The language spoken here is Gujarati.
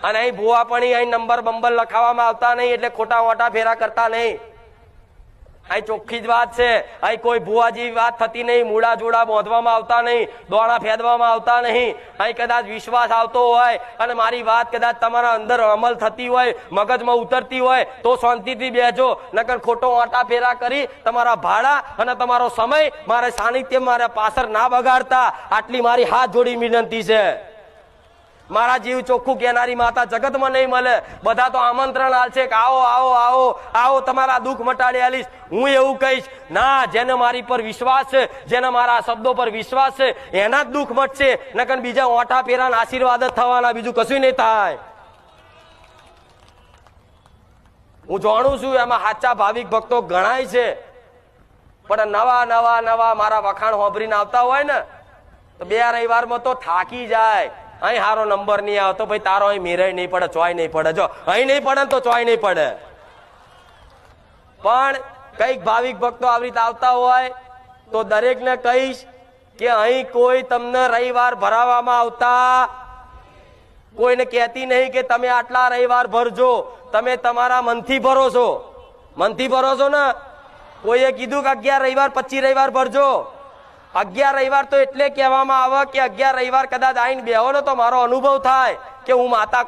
અને અહીં ભૂવા પણ અહીં નંબર બંબર લખાવવામાં આવતા નહીં, એટલે ખોટા મોટા ફેરા કરતા નહીં. અહીં ચોખ્ખી જ વાત છે. અહીં કોઈ ભૂવા જેવી વાત થતી નહીં, મૂળા જોડા બાંધવામાં આવતા નહીં, દોણા ફેદવામાં આવતા નહીં. અહીં કદાચ વિશ્વાસ આવતો હોય અને મારી વાત કદાચ તમારા અંદર અમલ થતી હોય, મગજમાં ઉતરતી હોય તો શાંતિથી બેસજો, નકર ખોટો ઓટા ફેરા કરી તમારા ભાડા અને તમારો સમય મારે સાનિધ્ય મારે પાછળ ના બગાડતા. આટલી મારી હાથ જોડી વિનંતી છે. મારા જીવ ચોખ્ખું કહેનારી માતા જગતમાં નહીં મળે. બધા તો આમંત્રણ આલશે કે આવો આવો આવો આવો, તમારા દુઃખ મટાડી આલીશ. હું એવું કહીશ ના, જેને મારી પર વિશ્વાસ છે, જેને મારા શબ્દો પર વિશ્વાસ છે, એના જ દુઃખ મટશે, નકર બીજા ઓઠા ફેરાના આશીર્વાદ જ થવાના, બીજું કશું નહીં થાય. હું જાણું છું એમાં સાચા ભાવિક ભક્તો ગણાય છે, પણ નવા નવા નવા મારા વખાણ હોંભરીને આવતા હોય ને તો 2 રવિવારમાં તો થાકી જાય. અહીં સારો નંબર નહીં આવતો, ભાઈ તારો અહીં મેરાય નહીં પડે, ચોય નહીં પડે. જો અહીં નહીં પડે તો ચોય નહીં પડે. પણ કઈક ભાવિક ભક્તો આવી રીતે આવતા હોય તો દરેકને કહીશ કે અહીં કોઈ તમને રવિવાર ભરાવામાં આવતા કોઈને કહેતી નહીં કે તમે આટલા રવિવાર ભરજો. તમે તમારા મનથી ભરો છો. મનથી ભરો છો ને? કોઈએ કીધું કે 11 રવિવાર 25 રવિવાર ભરજો. 11 રવિવાર તો એટલે કહેવામાં આવે કે 11 રવિવાર કદાચ આવીને બેહો ને તો મારો અનુભવ થાય કે હું માતા